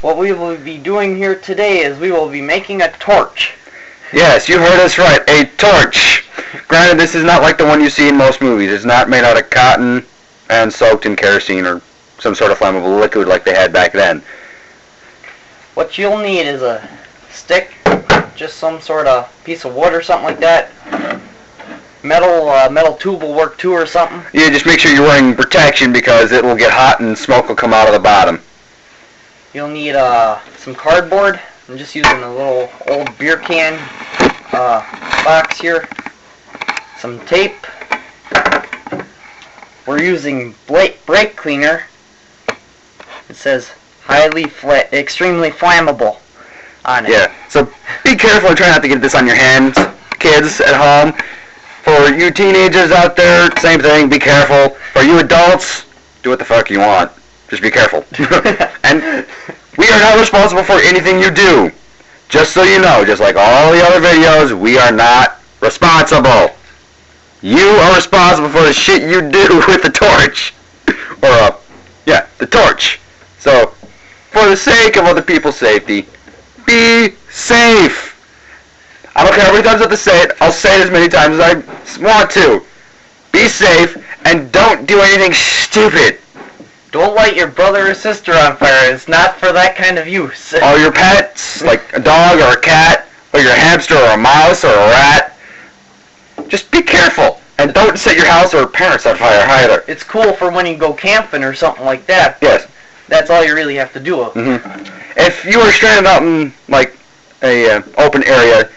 What we will be doing here today is we will be making a torch. Yes, you heard us right, a torch. Granted, this is not like the one you see in most movies. It's not made out of cotton and soaked in kerosene or some sort of flammable liquid like they had back then. What you'll need is a stick, just some sort of piece of wood or something like that. Metal tube will work too or something. Yeah, just make sure you're wearing protection because it will get hot and smoke will come out of the bottom. You'll need some cardboard. I'm just using a little old beer can box here. Some tape. We're using brake cleaner. It says extremely flammable on it. Yeah, so be careful and try not to get this on your hands, kids at home. For you teenagers out there, same thing, be careful. For you adults, do what the fuck you want. Just be careful. And we are not responsible for anything you do. Just so you know, just like all the other videos, we are not responsible. You are responsible for the shit you do with the torch. Or, yeah, the torch. So, for the sake of other people's safety, be safe. I don't care how many times I have to say it, I'll say it as many times as I want to. Be safe, and don't do anything stupid. Don't light your brother or sister on fire. It's not for that kind of use. Or your pets, like a dog or a cat, or your hamster or a mouse or a rat. Just be careful, and don't set your house or parents on fire either. It's cool for when you go camping or something like that. Yes. That's all you really have to do. If you were stranded out in, like, a open area,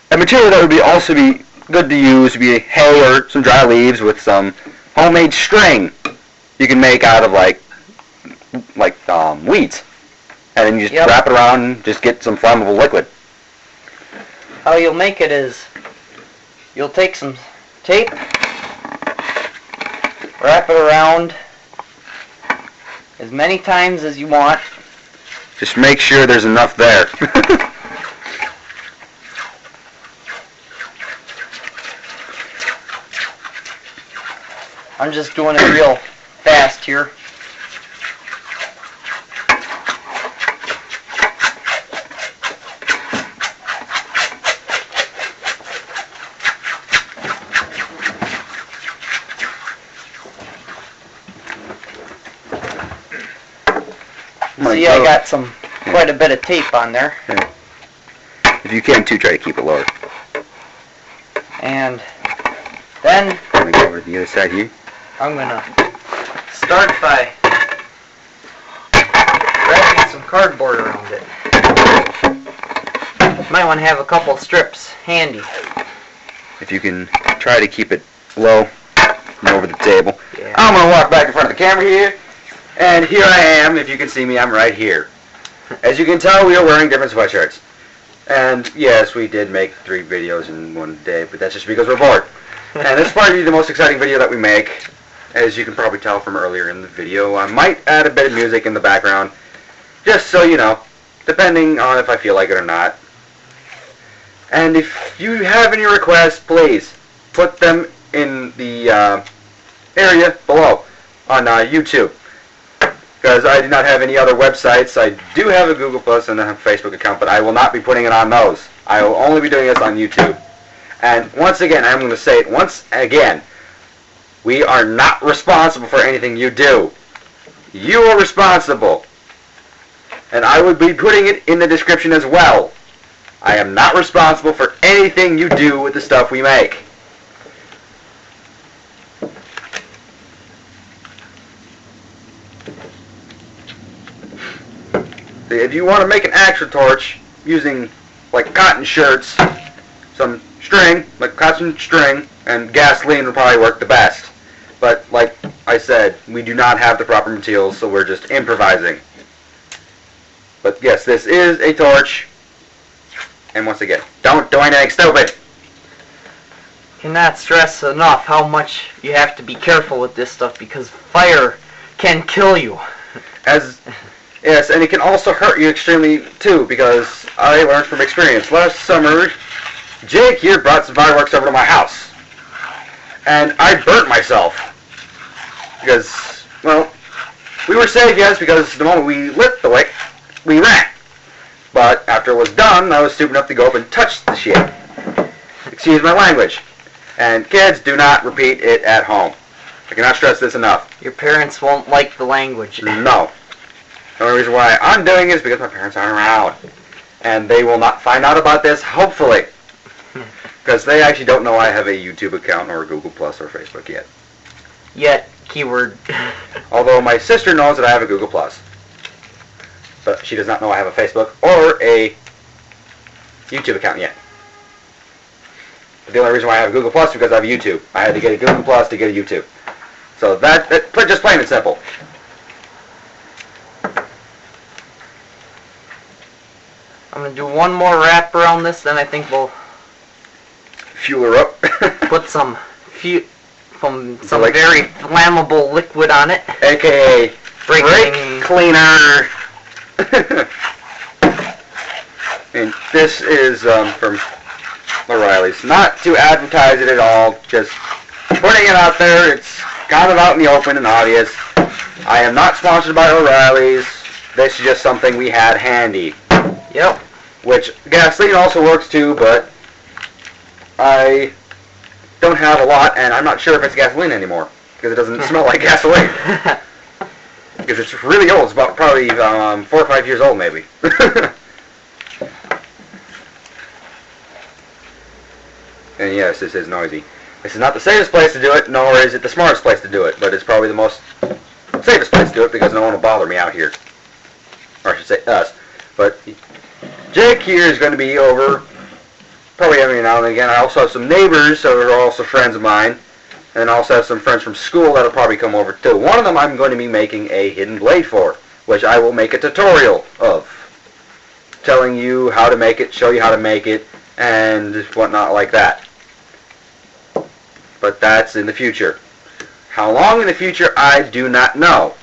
a material that would also be good to use would be hay or some dry leaves with some homemade string you can make out of like weeds, and then you just wrap it around and just get some flammable liquid. How you'll make it is you'll take some tape, wrap it around as many times as you want. Just make sure there's enough there. I'm just doing it real fast here. See, I got quite a bit of tape on there. Yeah. If you can too, try to keep it lower. And then I'm going to go over to the other side here. I'm going to start by wrapping some cardboard around it. Might want to have a couple strips handy. If you can try to keep it low and over the table. Yeah. I'm going to walk back in front of the camera here. And here I am. If you can see me, I'm right here. As you can tell, we are wearing different sweatshirts. And yes, we did make 3 videos in one day, but that's just because we're bored. And this is probably the most exciting video that we make. As you can probably tell from earlier in the video, I might add a bit of music in the background, just so you know, depending on if I feel like it or not. And if you have any requests, please put them in the area below on YouTube. Because I do not have any other websites. I do have a Google Plus and a Facebook account, but I will not be putting it on those. I will only be doing this on YouTube. And once again, I'm going to say it once again. We are not responsible for anything you do. You are responsible. And I would be putting it in the description as well. I am not responsible for anything you do with the stuff we make. If you want to make an actual torch using like cotton shirts, some string, like cotton string, and gasoline would probably work the best. But like I said, we do not have the proper materials, so we're just improvising. But yes, this is a torch. And once again, don't do anything stupid. Cannot stress enough how much you have to be careful with this stuff because fire can kill you. Yes, and it can also hurt you extremely too, because I learned from experience. Last summer, Jake here brought some fireworks over to my house. And I burnt myself. Because, well, we were safe, yes, because the moment we lit the wick, we ran. But after it was done, I was stupid enough to go up and touch the shit. Excuse my language. And kids, do not repeat it at home. I cannot stress this enough. Your parents won't like the language. No. The only reason why I'm doing it is because my parents aren't around. And they will not find out about this, hopefully. Because they actually don't know I have a YouTube account or a Google Plus or Facebook yet. Yet, keyword. Although my sister knows that I have a Google Plus. But she does not know I have a Facebook or a YouTube account yet. But the only reason why I have a Google Plus is because I have YouTube. I had to get a Google Plus to get a YouTube. So that just plain and simple. I'm going to do one more wrap around this, then I think we'll Fuel her up. put some very flammable liquid on it. AKA brake cleaner. And this is from O'Reilly's. Not to advertise it at all, just putting it out there. It's kind of out in the open and obvious. I am not sponsored by O'Reilly's. This is just something we had handy. Yep. Which gasoline also works too, but I don't have a lot, and I'm not sure if it's gasoline anymore because it doesn't smell like gasoline. Because it's really old. It's about probably 4 or 5 years old, maybe. And yes, this is noisy. This is not the safest place to do it, nor is it the smartest place to do it, but it's probably the most safest place to do it because no one will bother me out here. Or I should say us. But Jake here is going to be over probably every now and again. I also have some neighbors who are also friends of mine. And I also have some friends from school that'll probably come over too. One of them I'm going to be making a hidden blade for, which I will make a tutorial of. Telling you how to make it, show you how to make it, and whatnot like that. But that's in the future. How long in the future, I do not know.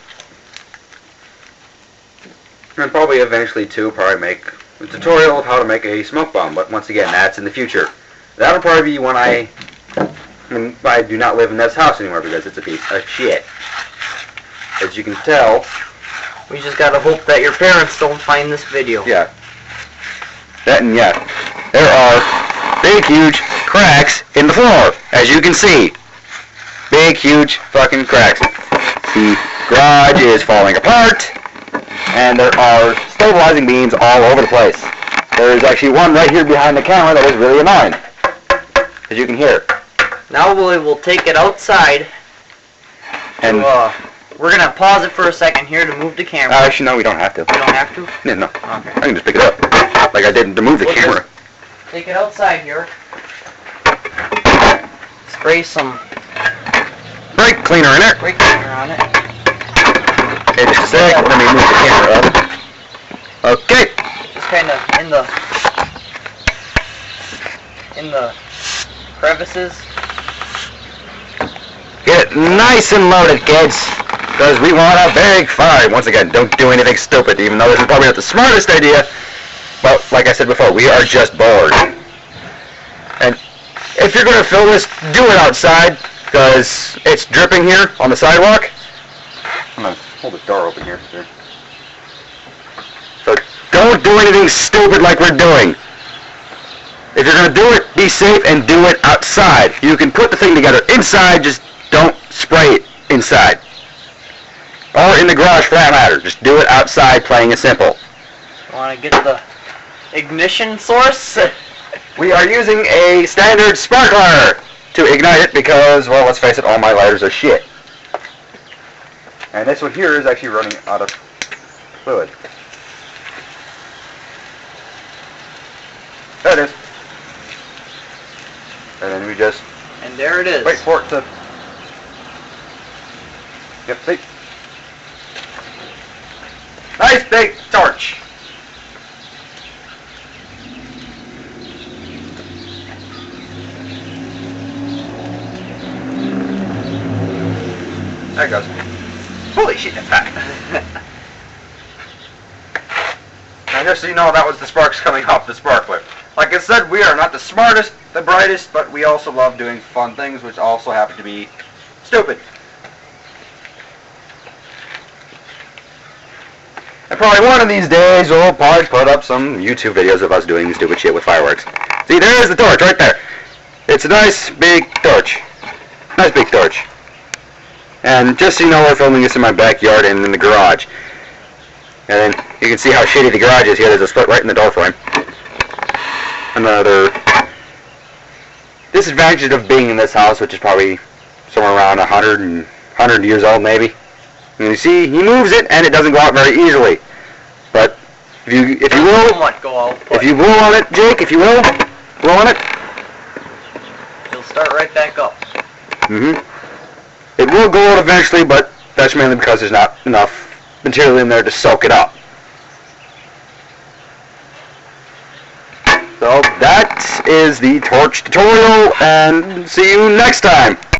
And probably eventually too, probably make a tutorial of how to make a smoke bomb. But once again, that's in the future. That'll probably be when I do not live in this house anymore because it's a piece of shit. As you can tell. We just gotta hope that your parents don't find this video. Yeah. That and yeah. There are big, huge cracks in the floor, as you can see. Big, huge fucking cracks. The garage is falling apart, and there are stabilizing beams all over the place. There is actually one right here behind the camera that is really annoying, as you can hear. Now we will take it outside. And we're gonna pause it for a second here to move the camera. Actually, no, we don't have to. We don't have to? Yeah, no. Okay. I can just pick it up, like I did to move the camera. Take it outside here. Spray some brake cleaner in it. brake cleaner on it. Okay, just a sec. Let me move the camera up. Okay. Just kind of in the crevices. Get it nice and loaded, kids, because we want a big fire. Once again, don't do anything stupid, even though this is probably not the smartest idea. But like I said before, we are just bored. And if you're going to fill this, do it outside, because it's dripping here on the sidewalk. I'm going to hold the door open here. So don't do anything stupid like we're doing. If you're going to do it, be safe and do it outside. You can put the thing together inside, just don't spray it inside. Or in the garage for that matter. Just do it outside, plain and simple. Want to get the ignition source? We are using a standard sparkler to ignite it because, well, let's face it, all my lighters are shit. And this one here is actually running out of fluid. There it is. And then we just And there it is. wait for it to... Yep, see? Nice big torch. There it goes. Holy shit, that's hot. Now just so you know, that was the sparks coming off the sparkler. Like I said, we are not the smartest, the brightest, but we also love doing fun things, which also happen to be stupid. And probably one of these days we'll probably put up some YouTube videos of us doing stupid shit with fireworks. See, there's the torch right there. It's a nice big torch. Nice big torch. And just so you know, we're filming this in my backyard and in the garage. And then you can see how shitty the garage is here. There's a split right in the door frame. Another disadvantage of being in this house, which is probably somewhere around 100 years old maybe. And you see, he moves it and it doesn't go out very easily. But if you will, if you blow on it, Jake, if you will, blow on it, it'll start right back up. It will go out eventually, but that's mainly because there's not enough material in there to soak it up. So that is the torch tutorial, and see you next time.